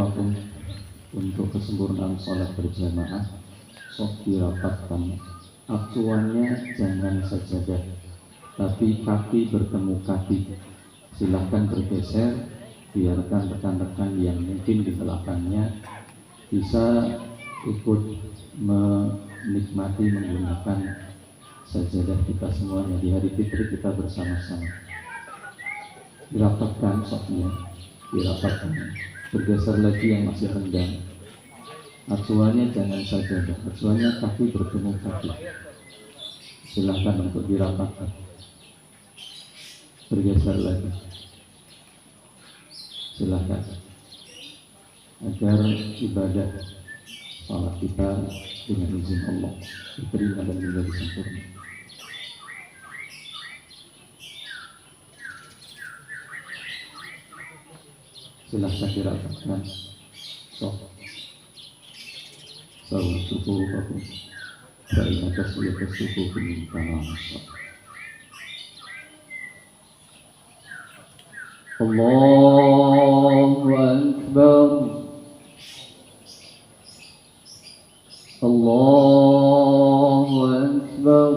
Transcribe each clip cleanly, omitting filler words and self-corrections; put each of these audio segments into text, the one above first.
apapun untuk kesempurnaan sholat berjamaah, sok dirapatkan. Acuannya jangan sajadah, tapi kaki bertemu kaki. Silahkan bergeser, biarkan rekan-rekan yang mungkin di belakangnya bisa ikut menikmati menggunakan sajadah kita semuanya di hari fitri kita bersama-sama. Dirapatkan soknya, dirapatkan. Bergeser lagi yang masih renggang. Acuannya jangan sajadah, acuannya kaki bertemu kaki. Silahkan untuk dirapatkan. Bergeser lagi. Silahkan. Agar ibadah salat kita dengan izin Allah diterima dan menjadi sempurna. Silahkan dirapatkan. Sok. Sawu suku aku. Dari atas lihat suku penyimpangan. Allahu Akbar. Allahu Akbar.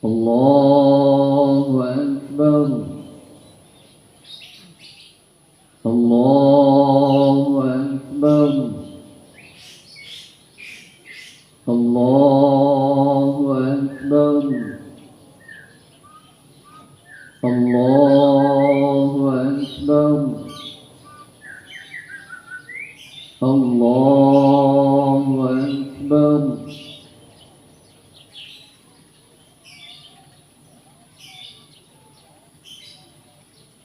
Allahu Akbar. Allahu Akbar. Allahu Akbar. Allahu Akbar. Allahu Akbar.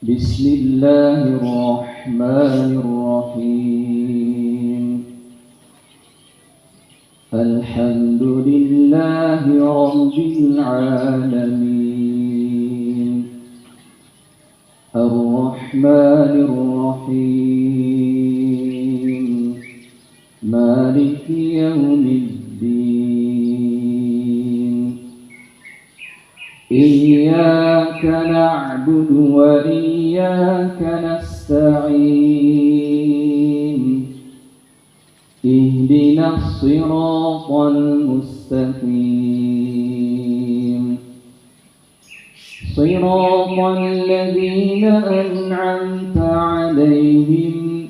Bismillahirrahmanirrahim. Alhamdulillahi Rabbil alamin. Ar-Rahmanir Rahim. Maliki yaumiddin. Iyyaka na'budu wa iyyaka nasta'in. Ihdinas siratal mustaqim. Siratal ladzina an'amta 'alaihim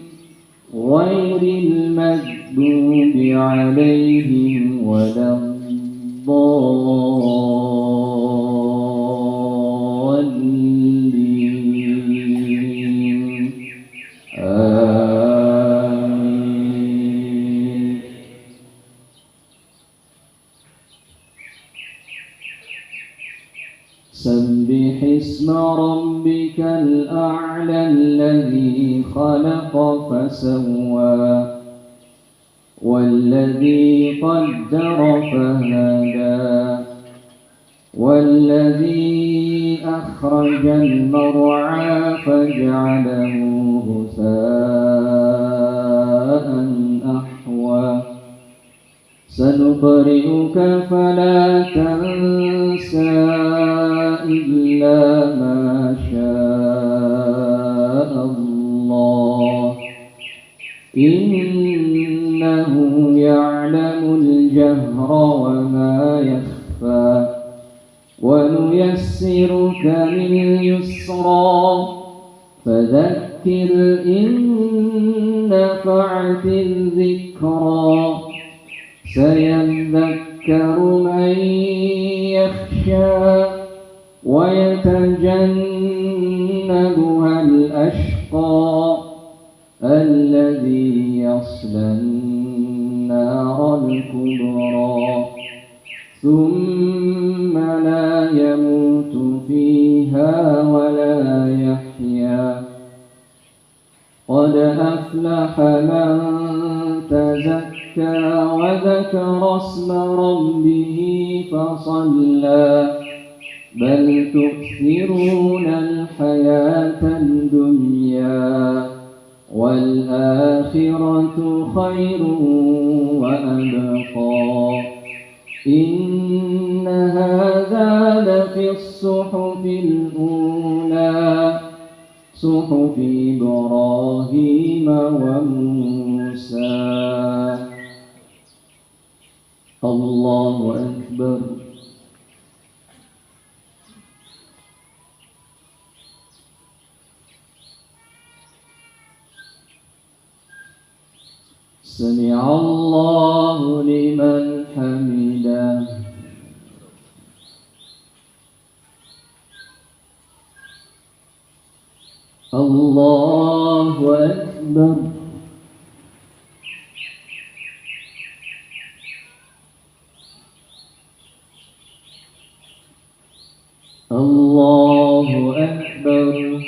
ghairil maghdubi 'alaihim waladdallin. Amin. Sabbih isma rabbikal a'la alladhi khalaqa fasawwa والذي قدر فهدى والذي أخرج المرعى فجعله غثاء أحوى سنقرئك فلا تنسى إلا ما شاء الله إنه يعلم الجهر وما يخفى ونيسرك لليسرى فذكر إن نفعت الذكرى سيذكر من يخشى ويتجنبها الأشقى الذي يصلى النار الكبرى ثم لا يموت فيها ولا يحيا قد أفلح من تزكى وذكر اسم ربه فصلى بل تؤثرون الحياة الدنيا والآخرة خير وأبقى إن هذا لفي الصحف الأولى صحف إبراهيم وموسى. الله أكبر. سمع الله لمن حمده. الله أكبر. الله أكبر.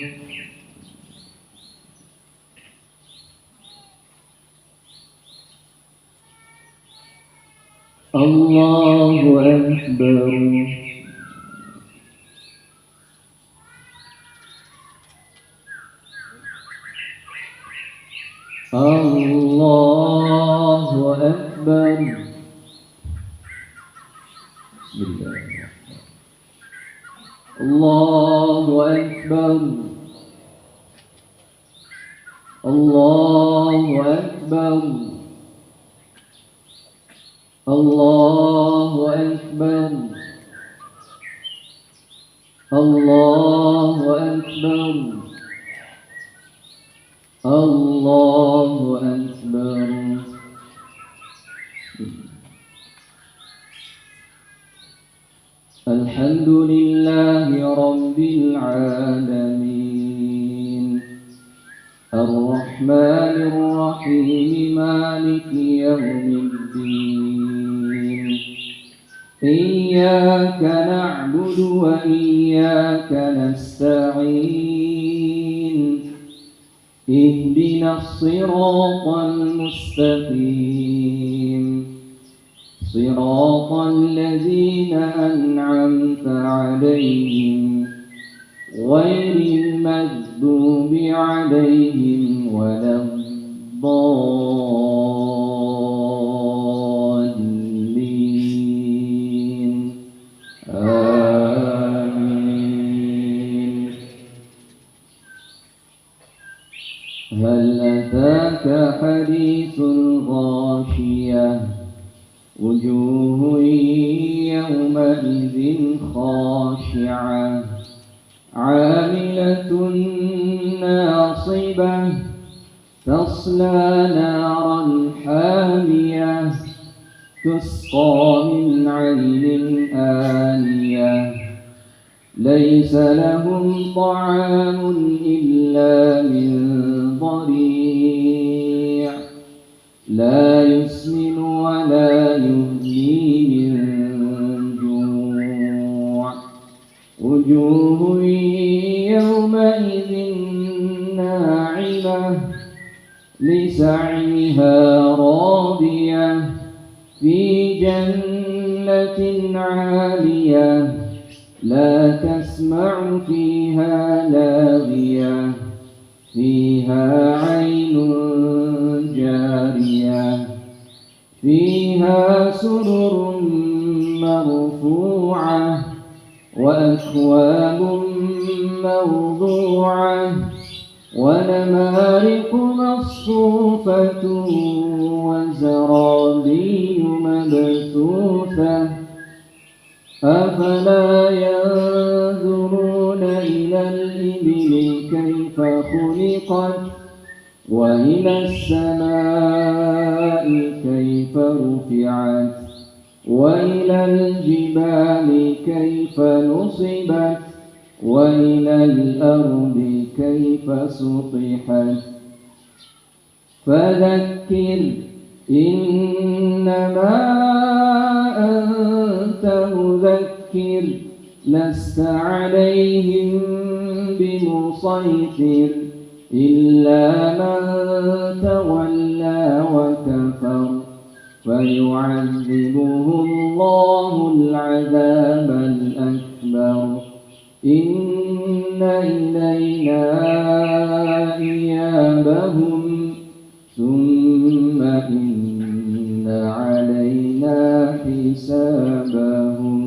الله أكبر. الله أكبر. بسم الله. الله أكبر. الله أكبر. الله أكبر. الله أكبر. الله أكبر. الحمد لله رب العالمين الرحمن الرحيم مالك يوم الدين إياك نعبد وإياك نستعين اهدنا الصراط المستقيم صراط الذين أنعمت عليهم غير المغضوب عليهم ولا الضالين آمين. هل أتاك حديث الغاشية وجوه يومئذ خاشعة عاملة ناصبة تصلى نارا حامية تسقى من عين آنية ليس لهم طعام إلا من ضريع لا يسمن ولا يغني من جوع وجوه يومئذ ناعمة لسعيها راضية في جنة عالية لا تسمع فيها لاغية فيها عين جارية فيها سرر مرفوعة وأكواب موضوعة ونمارق مصفوفة وزرابي مبثوثة أفلا ينظرون إلى الإبل كيف خلقت وإلى السماء كيف رفعت وإلى الجبال كيف نصبت وإلى الأرض كيف سطحت فذكر إنما أنت مذكر لست عليهم بمسيطر إلا من تولى وكفر فيعذبه الله العذاب الأكبر إن إلينا إيابهم ثم إن علينا حسابهم.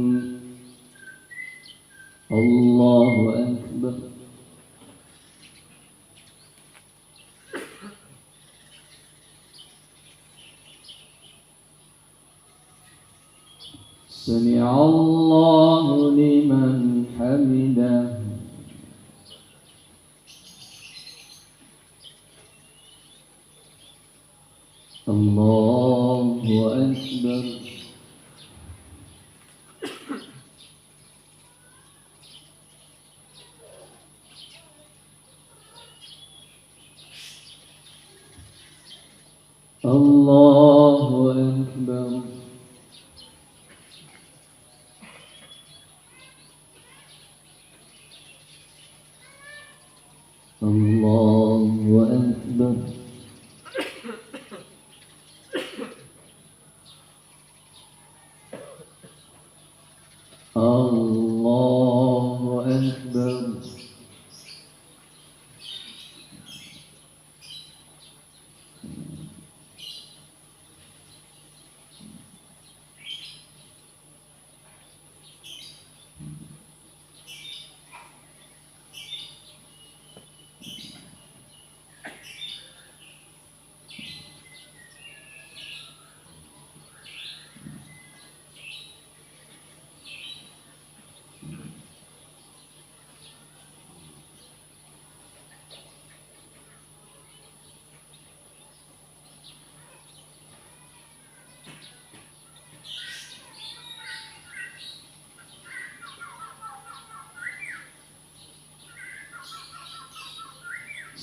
الله أكبر. سمع الله لمن حمده الله أكبر الله أكبر الله أكبر الله أكبر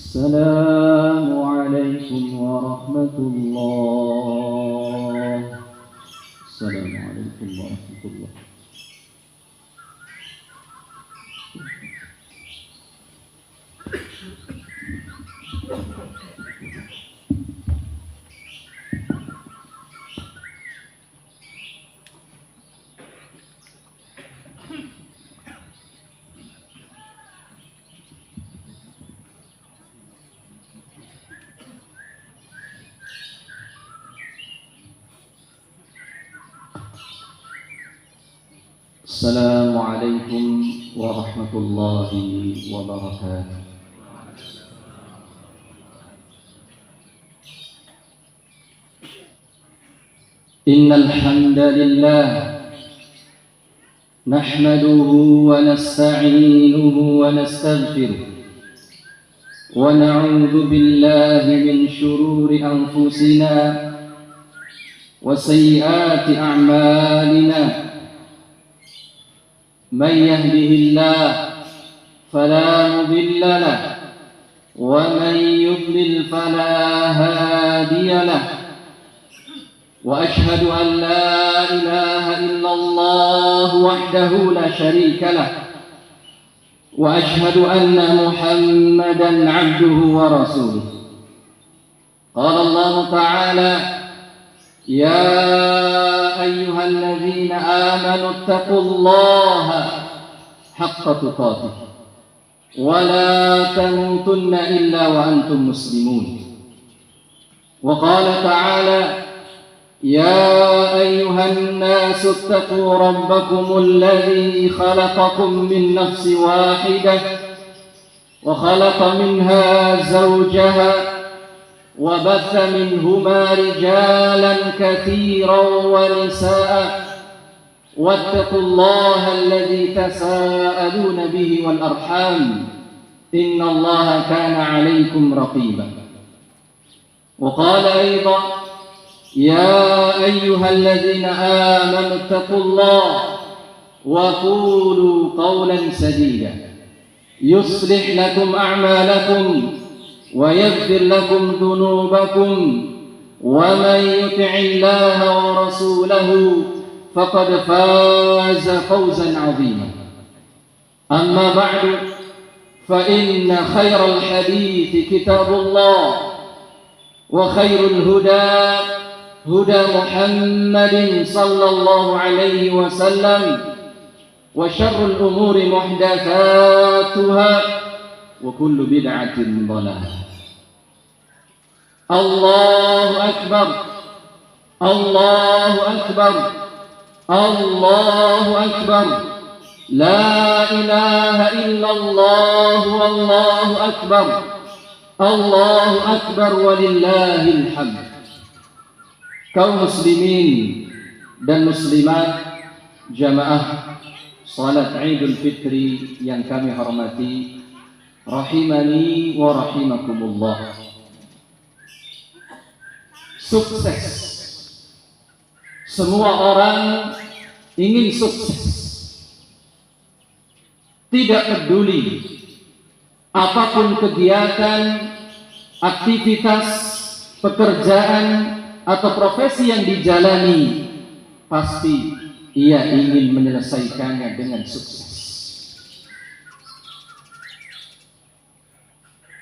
السلام عليكم ورحمة الله. السلام عليكم ورحمة الله. السلام عليكم ورحمة الله وبركاته. إن الحمد لله نحمده ونستعينه ونستغفره ونعوذ بالله من شرور أنفسنا وسيئات أعمالنا. من يهده الله فلا مضل له ومن يضلل فلا هادي له، وأشهد أن لا إله إلا الله وحده لا شريك له، وأشهد أن محمدا عبده ورسوله. قال الله تعالى: يا أيها الذين آمنوا اتقوا الله حق تقاته ولا تموتن إلا وأنتم مسلمون. وقال تعالى: يا أيها الناس اتقوا ربكم الذي خلقكم من نفس واحدة وخلق منها زوجها وبث منهما رجالا كثيرا ونساء، واتقوا الله الذي تساءلون به والأرحام إن الله كان عليكم رقيبا. وقال أيضا: يا أيها الذين آمنوا اتقوا الله وقولوا قولا سديدا يصلح لكم أعمالكم ويغفر لكم ذنوبكم، ومن يطع الله ورسوله فقد فاز فوزا عظيما. أما بعد، فإن خير الحديث كتاب الله، وخير الهدى هدى محمد صلى الله عليه وسلم، وشر الأمور محدثاتها وكل بدعة ضلالة. الله أكبر الله أكبر الله أكبر، لا إله إلا الله والله أكبر، الله أكبر ولله الحمد. Kaum muslimin dan muslimat jamaah salat Idul Fitri yang kami hormati, rahimani wa rahimakumullah. Sukses. Semua orang ingin sukses. Tidak peduli apapun kegiatan, aktivitas, pekerjaan atau profesi yang dijalani, pasti ia ingin menyelesaikannya dengan sukses.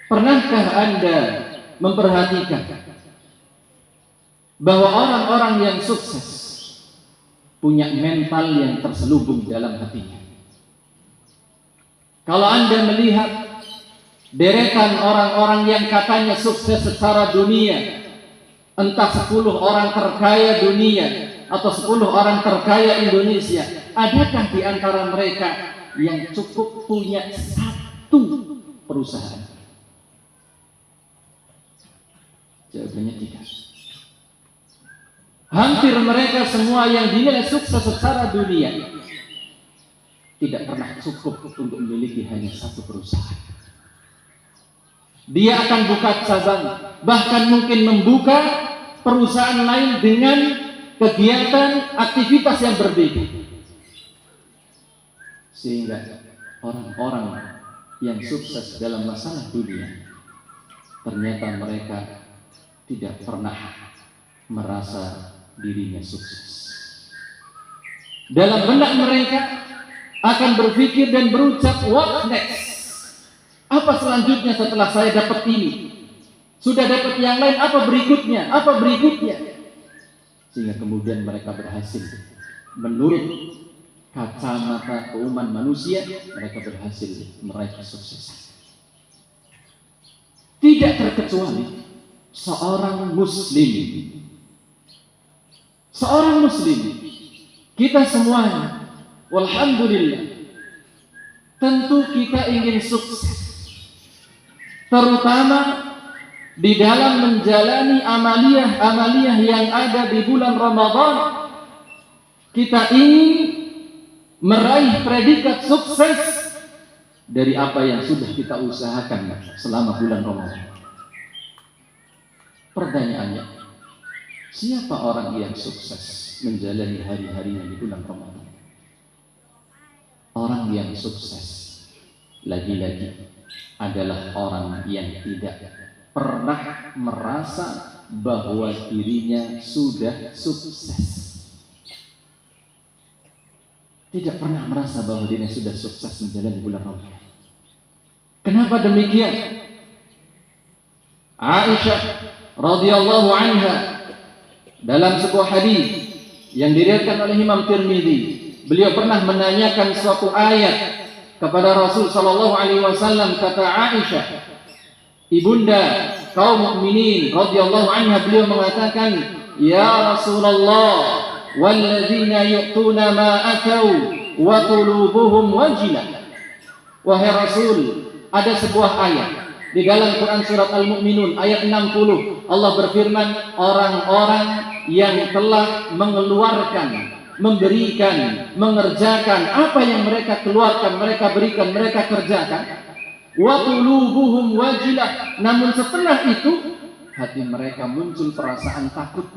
Pernahkah Anda memperhatikan bahwa orang-orang yang sukses punya mental yang terselubung dalam hatinya? Kalau Anda melihat deretan orang-orang yang katanya sukses secara dunia, entah 10 orang terkaya dunia atau 10 orang terkaya Indonesia, adakah di antara mereka yang cukup punya satu perusahaan? Jawabannya tidak. Hampir mereka semua yang dinilai sukses secara dunia tidak pernah cukup untuk memiliki hanya satu perusahaan. Dia akan buka cabang, bahkan mungkin membuka perusahaan lain dengan kegiatan, aktivitas yang berbeda. Sehingga orang-orang yang sukses dalam masalah dunia, ternyata mereka tidak pernah merasa dirinya sukses. Dalam benak mereka akan berpikir dan berucap, what next? Apa selanjutnya setelah saya dapat ini? Sudah dapat yang lain, apa berikutnya? Apa berikutnya? Sehingga kemudian mereka berhasil. Menurut kacamata keumuman manusia, mereka berhasil meraih sukses. Tidak terkecuali seorang muslim. Seorang muslim, kita semuanya, walhamdulillah, tentu kita ingin sukses, terutama di dalam menjalani amaliyah yang ada di bulan Ramadan. Kita ingin meraih predikat sukses dari apa yang sudah kita usahakan selama bulan Ramadan. Pertanyaannya, siapa orang yang sukses menjalani hari-harinya di bulan Ramadan? Orang yang sukses lagi-lagi adalah orang yang tidak pernah merasa bahwa dirinya sudah sukses. Tidak pernah merasa bahwa dirinya sudah sukses menjalani bulan Ramadan. Kenapa demikian? Aisyah radhiyallahu anha dalam sebuah hadis yang diriwayatkan oleh Imam Tirmidzi, beliau pernah menanyakan suatu ayat kepada Rasul sallallahu alaihi wasallam. Kata Aisyah, ibunda kaum mukminin radhiyallahu anha, beliau mengatakan, ya Rasulullah, walladzina yu'tuna ma atau wa qulubuhum wajilah. Wahai Rasul, ada sebuah ayat di dalam Quran surat Al-Mu'minun ayat 60, Allah berfirman, orang-orang yang telah mengeluarkan, memberikan, mengerjakan apa yang mereka keluarkan, mereka berikan, mereka kerjakan, wa qulubuhum wajilah, namun setelah itu hati mereka muncul perasaan takut.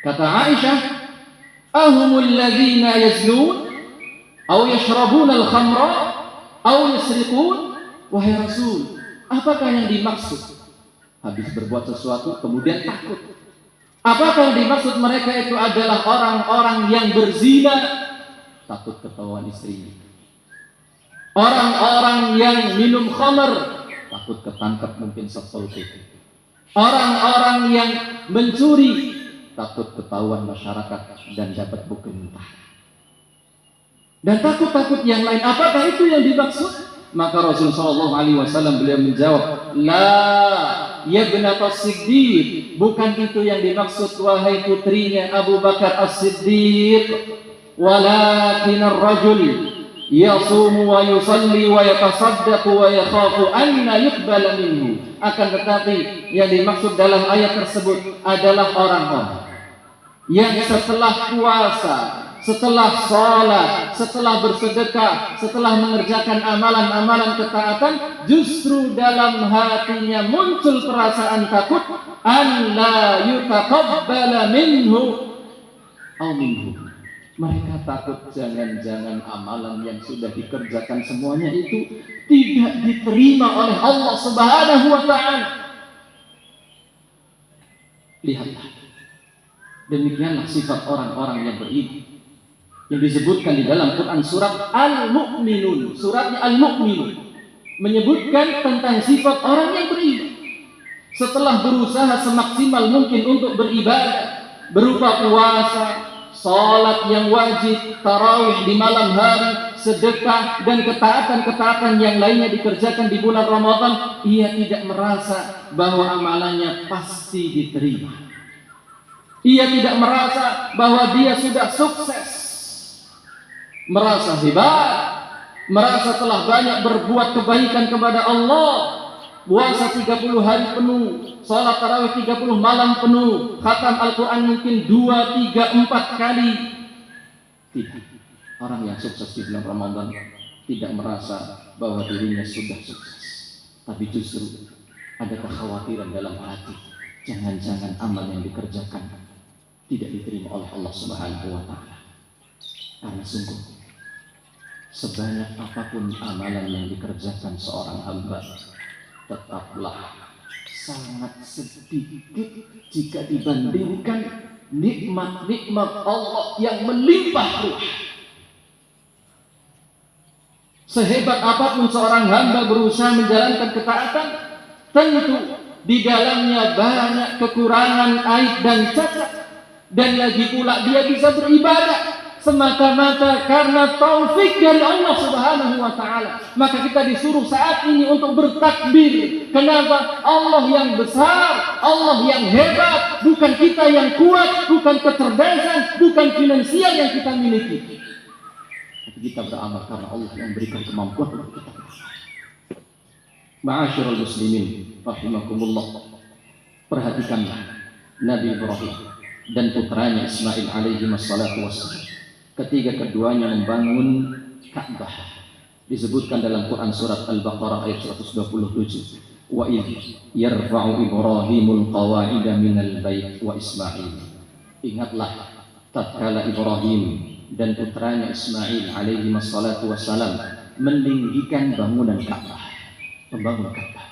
Kata Aisyah, ahumul ladzina yaznun aw yashrabuna al-khamra aw yasriqun. Wahai Rasul, apakah yang dimaksud? Habis berbuat sesuatu kemudian takut. Apakah yang dimaksud mereka itu adalah orang-orang yang berzina, takut ketahuan istrinya? Orang-orang yang minum khamar, takut ketangkap mungkin Satpol PP. Orang-orang yang mencuri, takut ketahuan masyarakat dan dapat hukum mentah. Dan takut-takut yang lain, apakah itu yang dimaksud? Maka Rasulullah sallallahu alaihi wasallam beliau menjawab, la ya ibnat as-Siddiq, bukan itu yang dimaksud wahai putrinya Abu Bakar As-Siddiq, walakin ar-rajul yasumu wa yusalli wa yatasaddaqu wa yakhafu anna yuqbala minhu. Akan tetapi yang dimaksud dalam ayat tersebut adalah orang-orang yang setelah puasa setelah sholat, setelah bersedekah, setelah mengerjakan amalan-amalan ketaatan, justru dalam hatinya muncul perasaan takut, an la yutaqabbala minhu aw minhu. Mereka takut jangan-jangan amalan yang sudah dikerjakan semuanya itu tidak diterima oleh Allah Subhanahu wa ta'ala. Lihatlah, demikianlah sifat orang-orang yang beriman yang disebutkan di dalam Quran surat Al-Mu'minun. Suratnya Al-Mu'minun menyebutkan tentang sifat orang yang beriman. Setelah berusaha semaksimal mungkin untuk beribadah berupa puasa, salat yang wajib, tarawih di malam hari, sedekah dan ketaatan-ketaatan yang lainnya dikerjakan di bulan Ramadan, ia tidak merasa bahwa amalannya pasti diterima. Ia tidak merasa bahwa dia sudah sukses, merasa hebat, merasa telah banyak berbuat kebaikan kepada Allah, puasa 30 hari penuh, salat tarawih 30 malam penuh, khatam Al-Quran mungkin 2, 3, 4 kali. Tidak. Orang yang sukses di bulan Ramadan tidak merasa bahwa dirinya sudah sukses, tapi justru ada kekhawatiran dalam hati, jangan-jangan amal yang dikerjakan tidak diterima oleh Allah Subhanahu wa ta'ala. Karena sungguh sebanyak apapun amalan yang dikerjakan seorang hamba, tetaplah sangat sedikit jika dibandingkan nikmat-nikmat Allah yang melimpah ruah. Sehebat apapun seorang hamba berusaha menjalankan ketaatan, tentu di dalamnya banyak kekurangan, aib dan cacat. Dan lagi pula dia bisa beribadah semata-mata karena taufik dari Allah Subhanahu wa ta'ala. Maka kita disuruh saat ini untuk bertakbir. Kenapa? Allah yang besar, Allah yang hebat, bukan kita yang kuat, bukan kecerdasan, bukan finansial yang kita miliki. Tapi kita beramal karena Allah yang memberikan kemampuan untuk kita. Ma'asyiral muslimin rahimakumullah, perhatikanlah Nabi Ibrahim dan putranya Ismail alaihi wassalatu wassalam ketika keduanya membangun Ka'bah. Disebutkan dalam Quran surat Al-Baqarah ayat 127, wa idh yarfa'u Ibrahimul qawa'ida minal bait wa Ismail. Ingatlah tatkala Ibrahim dan putranya Ismail alaihi wassalatu wassalam meninggikan bangunan Ka'bah. Membangun Ka'bah,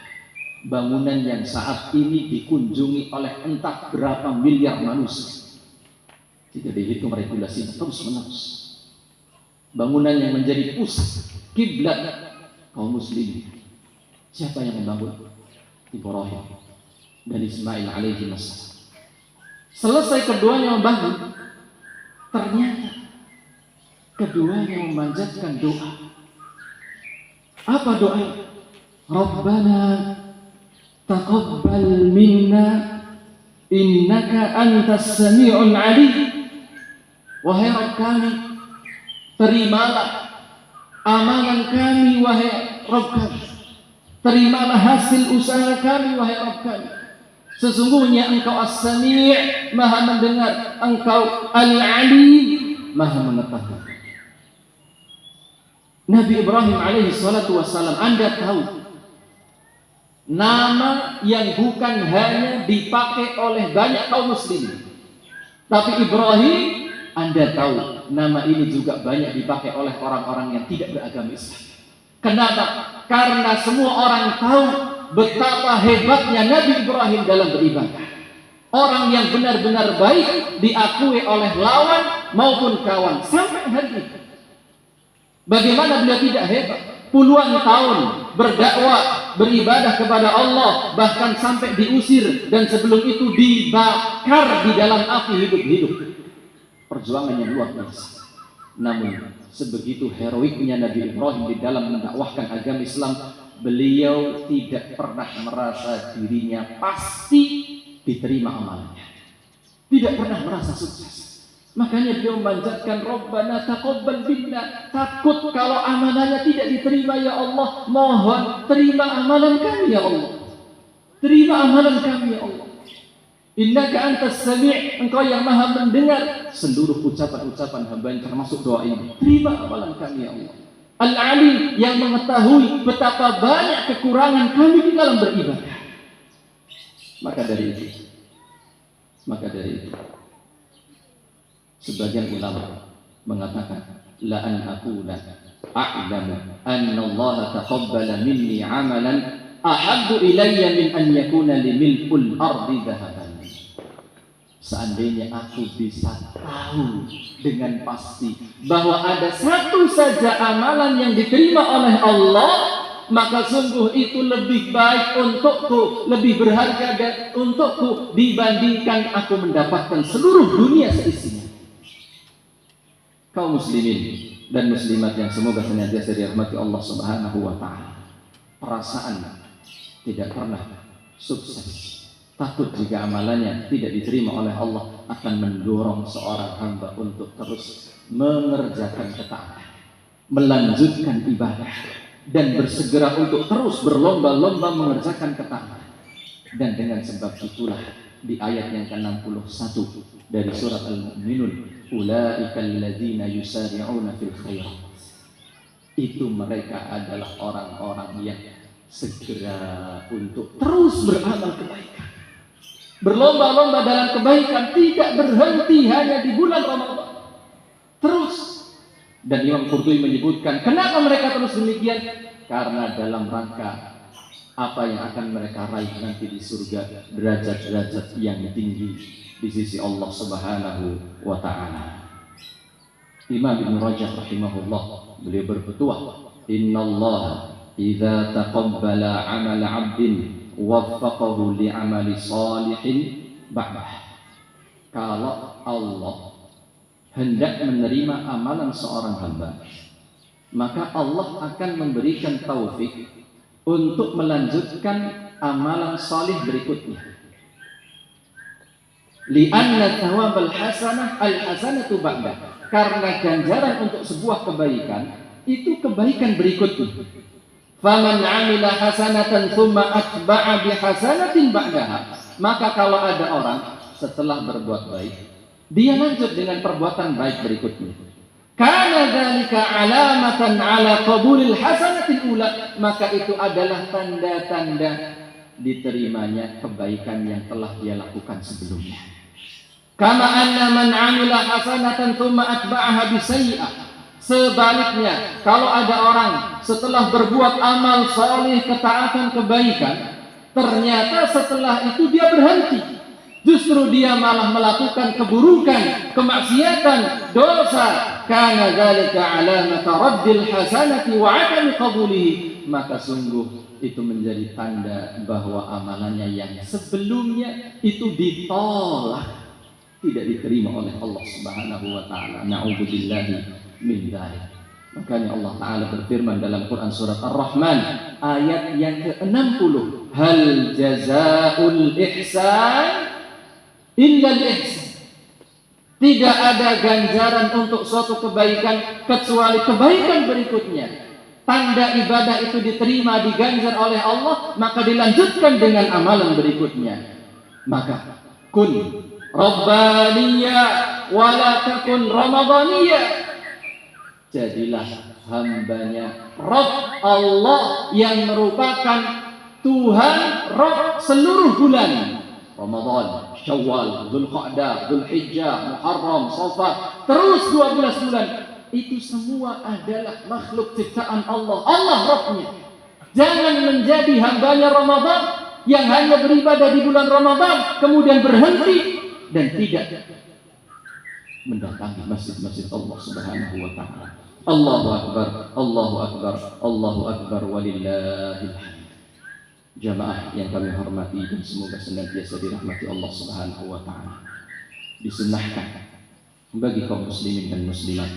bangunan yang saat ini dikunjungi oleh entah berapa miliar manusia. Jika dihitung regulasinya terus menerus, bangunan yang menjadi pusat kiblat kaum muslimin. Siapa yang membangun? Ibrahim dan Ismail alaihi wassalam. Selesai keduanya membangun, ternyata keduanya memanjatkan doa. Apa doa? Rabbana taqabbal minna innaka antas sami'ul alim. Wahai Rabb kami, terimalah amalan kami wahai Rabb kami. Terimalah hasil usaha kami wahai Rabb kami. Sesungguhnya Engkau As-Sami', Maha mendengar, Engkau Al-Alim, Maha mengetahui. Nabi Ibrahim alaihi salatu wassalam, Anda tahu nama yang bukan hanya dipakai oleh banyak kaum muslimin, tapi Ibrahim, Anda tahu nama ini juga banyak dipakai oleh orang-orang yang tidak beragama Islam. Kenapa? Karena semua orang tahu betapa hebatnya Nabi Ibrahim dalam beribadah. Orang yang benar-benar baik diakui oleh lawan maupun kawan sampai hari ini. Bagaimana beliau tidak hebat? Puluhan tahun berdakwah, beribadah kepada Allah, bahkan sampai diusir dan sebelum itu dibakar di dalam api hidup-hidup. Perjuangan yang luar biasa. Namun sebegitu heroiknya Nabi Ibrahim di dalam mendakwahkan agama Islam, beliau tidak pernah merasa dirinya pasti diterima amalnya. Tidak pernah merasa sukses. Makanya beliau memanjatkan Rabbana taqabbal minna. Takut kalau amalannya tidak diterima, ya Allah, mohon terima amalan kami ya Allah. Terima amalan kami ya Allah. Innaka antas sami', engkau yang maha mendengar seluruh ucapan-ucapan hamba, termasuk doa ini. Terima amalan kami ya Allah. Al-Alim, yang mengetahui betapa banyak kekurangan kami di dalam beribadah. Maka dari itu sebagian ulama mengatakan la an aqula a'lamu anna Allah taqabbala minni 'amalan ahabbu ilayya min an yakuna li milkul ardi dhahaban. Seandainya aku bisa tahu dengan pasti bahwa ada satu saja amalan yang diterima oleh Allah, maka sungguh itu lebih baik untukku, lebih berharga untukku dibandingkan aku mendapatkan seluruh dunia seisinya. Kaum muslimin dan muslimat yang semoga senantiasa dirahmati Allah Subhanahu wa taala. Perasaan tidak pernah sukses. Takut jika amalannya tidak diterima oleh Allah akan mendorong seorang hamba untuk terus mengerjakan ketaatan, melanjutkan ibadah, dan bersegera untuk terus berlomba-lomba mengerjakan ketaatan. Dan dengan sebab itulah di ayat yang ke-61 dari surat Al-Mu'minun, ulaikal ladzina yusari'una fil khairat, itu mereka adalah orang-orang yang segera untuk terus beramal kebaikan, berlomba-lomba dalam kebaikan, tidak berhenti hanya di bulan Ramadan, terus. Dan Imam Qurtubi menyebutkan kenapa mereka terus demikian, karena dalam rangka apa yang akan mereka raih nanti di surga, derajat-derajat yang tinggi di sisi Allah Subhanahu wa ta'ala. Imam Ibn Rajab rahimahullah, beliau berpetuah, innallaha idza taqabbala 'amala 'abdin waffaqahu li'amali salihin ba'dah. Kalau Allah hendak menerima amalan seorang hamba, maka Allah akan memberikan taufik untuk melanjutkan amalan salih berikutnya. Li'anna thawabal hasanah al-hasanatu ba'dah. Karena ganjaran untuk sebuah kebaikan itu kebaikan berikutnya. Faman 'amila hasanatan tsumma atba'a bihasanatin ba'daha. Maka kalau ada orang setelah berbuat baik, dia lanjut dengan perbuatan baik berikutnya. Kana dzalika 'alamatan 'ala qabulil hasanatil ula. Maka itu adalah tanda-tanda diterimanya kebaikan yang telah dia lakukan sebelumnya. Kama anna man 'amila hasanatan tsumma atba'aha bisayyi'ah. Sebaliknya, kalau ada orang setelah berbuat amal saleh, ketaatan, kebaikan, ternyata setelah itu dia berhenti, justru dia malah melakukan keburukan, kemaksiatan, dosa, kana dzalika 'alamata raddil hasanati wa 'adami qabulihi. Maka sungguh itu menjadi tanda bahwa amalannya yang sebelumnya itu ditolak, tidak diterima oleh Allah Subhanahu wa ta'ala. Na'udzubillahi min dzalik. Makanya Allah Ta'ala berfirman dalam Quran surat Ar-Rahman ayat yang ke-60, hal jazaa'ul ihsan illa al-ihsan. Tidak ada ganjaran untuk suatu kebaikan kecuali kebaikan berikutnya. Tanda ibadah itu diterima, diganjar oleh Allah, maka dilanjutkan dengan amalan berikutnya. Maka kun rabbaniyya wa la takun ramadaniyya. Jadilah hambanya Rabb Allah yang merupakan Tuhan Rabb seluruh bulan Ramadan, Syawal, Dzulqa'dah, Dzulhijjah, Muharram, Safar, terus 12 bulan. Itu semua adalah makhluk ciptaan Allah, Allah Rabbnya. Jangan menjadi hambanya Ramadan yang hanya beribadah di bulan Ramadan kemudian berhenti dan tidak mendatangi masjid-masjid Allah Subhanahu wa ta'ala. Allahu Akbar, Allahu Akbar, Allahu Akbar, walillahil hamd. Jamaah yang kami hormati dan semoga senantiasa dirahmati Allah Subhanahu wa ta'ala. Disunnahkan bagi kaum muslimin dan muslimat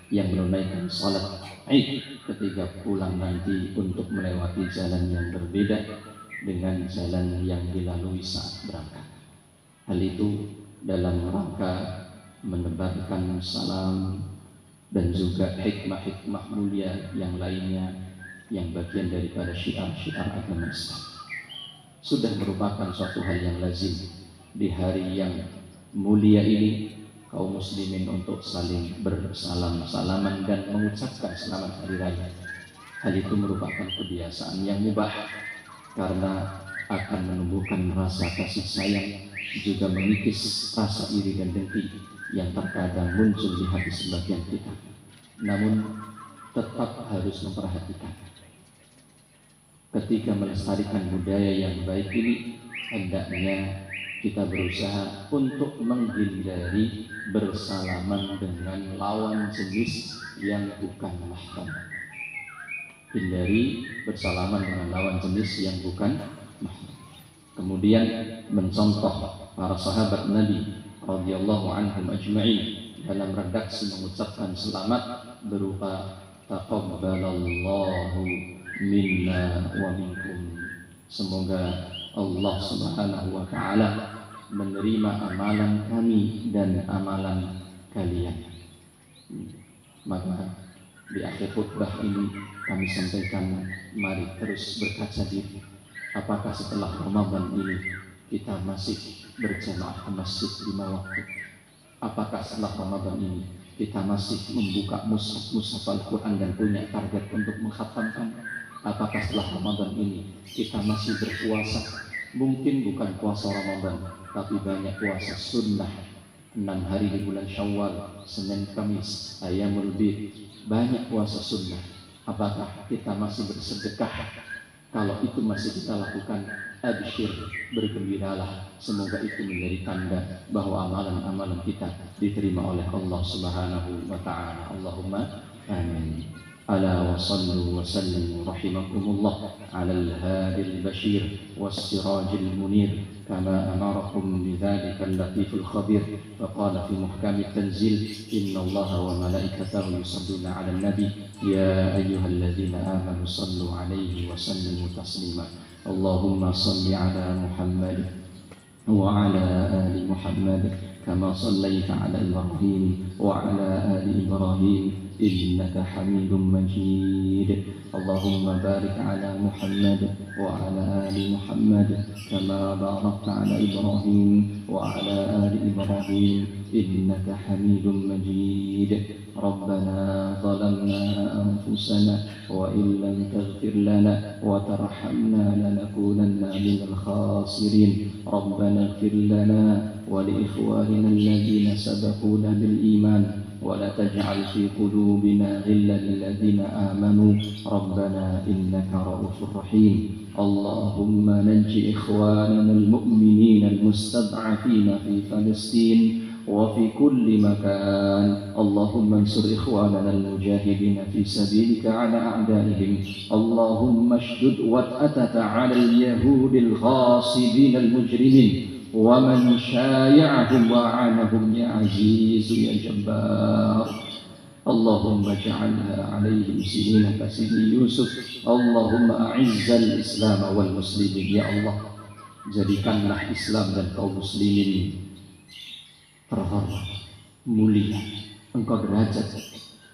yang menunaikan salat Id ketika pulang nanti untuk melewati jalan yang berbeda dengan jalan yang dilalui saat berangkat. Hal itu dalam rangka menebarkan salam dan juga hikmah-hikmah mulia yang lainnya yang bagian daripada syiar-syiar agama Islam. Sudah merupakan suatu hal yang lazim di hari yang mulia ini kaum muslimin untuk saling bersalam-salaman dan mengucapkan selamat hari raya. Hal itu merupakan kebiasaan yang mubah karena akan menumbuhkan rasa kasih sayang, juga mengikis rasa iri dan dengki yang terkadang muncul di hati sebagian kita. Namun tetap harus memperhatikan, ketika melestarikan budaya yang baik ini, hendaknya kita berusaha untuk menghindari bersalaman dengan lawan jenis yang bukan mahram. Hindari bersalaman dengan lawan jenis yang bukan mahram. Kemudian mencontoh para sahabat Nabi radhiyallahu anhum ajma'in dalam redaksi mengucapkan selamat berupa taqabbalallahu minna wa minkum. Semoga Allah Subhanahu wa taala menerima amalan kami dan amalan kalian. Maka di akhir khutbah ini kami sampaikan, mari terus berkaca diri. Apakah setelah Ramadan ini kita masih berjamaah ke masjid 5 waktu? Apakah setelah Ramadan ini kita masih membuka mushaf Al-Quran dan punya target untuk mengkhatamkan? Apakah setelah Ramadan ini kita masih berpuasa? Mungkin bukan puasa Ramadan, tapi banyak puasa sunnah, 6 hari di bulan Syawal, Senin, Kamis, Ayyamul Bid, banyak puasa sunnah. Apakah kita masih bersedekah? Kalau itu masih kita lakukan, absyir, bergembiralah. Semoga itu menjadi tanda bahwa amalan-amalan kita diterima oleh Allah Subhanahu wa ta'ala. Allahumma amin. Ala wa sallu wa sallimu rahimakumullah ala al-hadi al-bashir was-sirajil munir kama amarakum bidzalika al-latiful khabir. Faqala fi muhkami tanzil, inna allaha wa malaikatahu yusalluna ala nabi ya ayyuhalladzina amanu sallu alaihi wa sallimu taslima. Allahumma salli ala Muhammad wa ala ali Muhammad kama sallaita ala Ibrahim wa ala ali Ibrahim innaka Hamidum Majid. Allahumma barik ala Muhammad wa ala ali Muhammad kama barakta ala Ibrahim wa ala ali Ibrahim innaka Hamidum Majid. Rabbana zalamna anfusana wa in lam taghfir lana wa tarhamna lanakunanna minal khasirin. Rabbana ighfir lana wa li ikhwanina alladhina sabaquna bil iman ولا تجعل في قلوبنا غلا للذين آمنوا ربنا إنك رؤوف رحيم. اللهم نج إخواننا المؤمنين المستضعفين في فلسطين وفي كل مكان. اللهم انصر إخواننا المجاهدين في سبيلك على أعدائهم. اللهم اشدد وطأتك على اليهود الغاصبين المجرمين ومن شايعهم وأعانهم يا عزيز يا جبار. اللهم اجعلها عليهم سنين كسن يوسف. اللهم أعز الإسلام والمسلمين. Ya Allah, jadikanlah Islam dan kaum muslimin terhormat, mulia. Engkau derajat,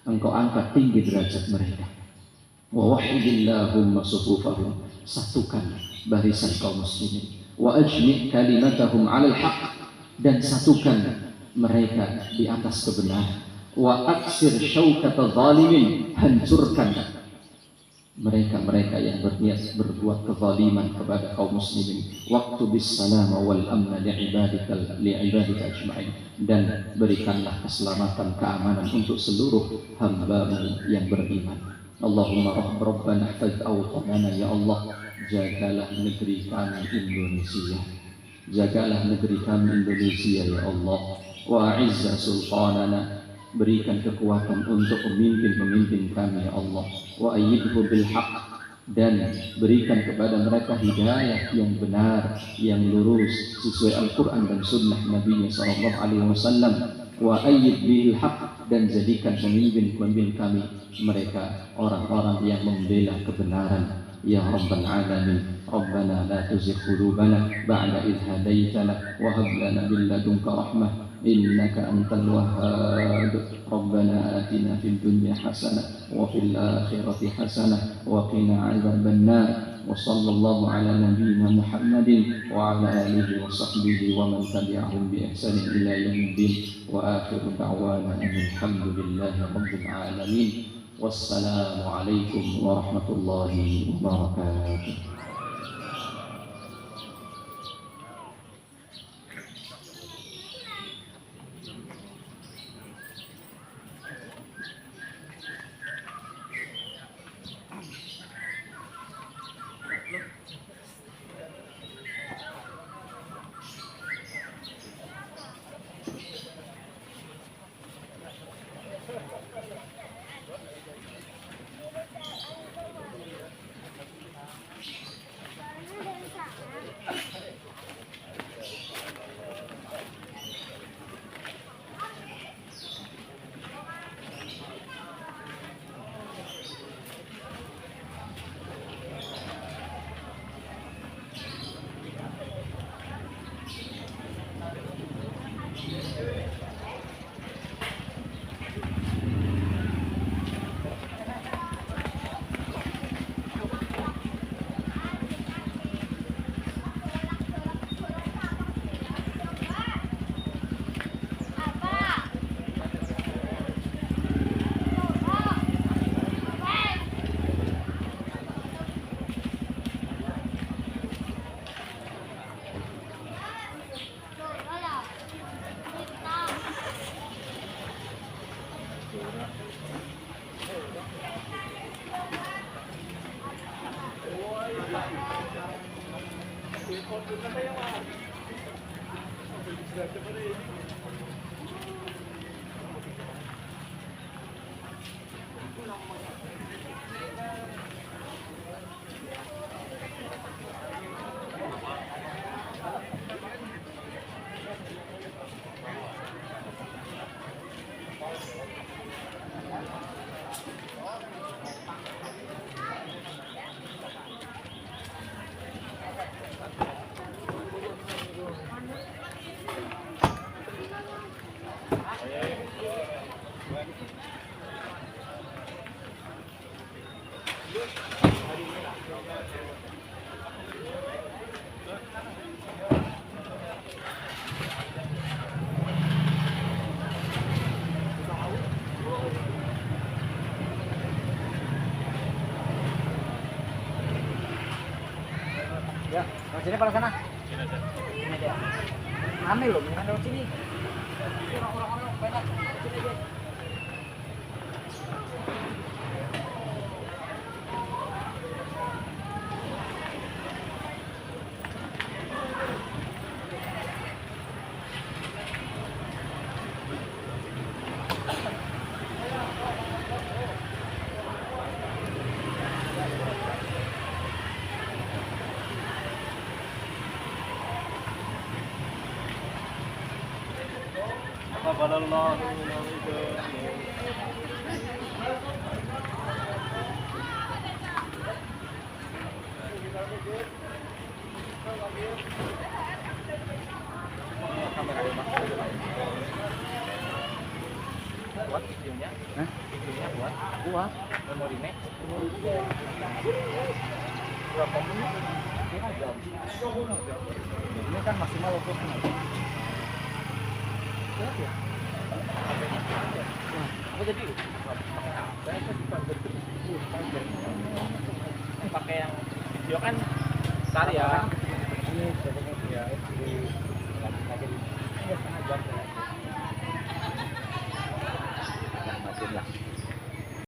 Engkau angkat tinggi derajat mereka. Wa wahidillahumma sufufahum, satukan barisan kaum muslimin. Wa ajmi' kalimatahum 'alal haqq, dan satukan mereka di atas kebenaran. Wa aksir syaukata zalimin, hancurkan mereka-mereka yang berniat berbuat kezaliman kepada kaum muslimin. Waqtu bis salama wal amna li'ibadika ajma'in, dan berikanlah keselamatan, keamanan untuk seluruh hamba-Mu yang beriman. Allahumma rabbana ihfaz awtanana, ya Allah, jagalah negeri kami Indonesia, jagalah negeri kami Indonesia ya Allah. Wa a'izza sultanana, berikan kekuatan untuk pemimpin-pemimpin kami ya Allah. Wa ayyidhu bil haqq, dan berikan kepada mereka hidayah yang benar, yang lurus sesuai Al-Quran dan Sunnah Nabi sallallahu alaihi wasallam. Wa ayyid bil haqq, dan jadikan pemimpin-pemimpin kami mereka orang-orang yang membela kebenaran. Ya Rabbal Alamin, Rabbana la tuzigh qulubana ba'da idh hadaytana wa hab lana min ladunka rahmah innaka antal wahhab. Rabbana atina fid dunya hasanah wa fil akhirati hasanah wa qina 'adzaban nar. wa sallallahu ala nabiyyina Muhammadin wa ala alihi wa sahbihi wa man tabi'ahum bi ihsanin ila yaumiddin wa akhiru da'wana alhamdulillahi rabbil alamin. Wassalamu alaikum warahmatullahi wabarakatuh. Ya, sini pada sana. Sini aja. Ambil loh, bukan lewat sini. Orang-orang banyak. Sini aja. Buat videonya? Hah? Videonya buat? Buat. Mau remake? Berapa menit? Kira jam. Ini kan maksimal waktu ya? Apa jadi? Saya suka pakai yang video kan sekali ya.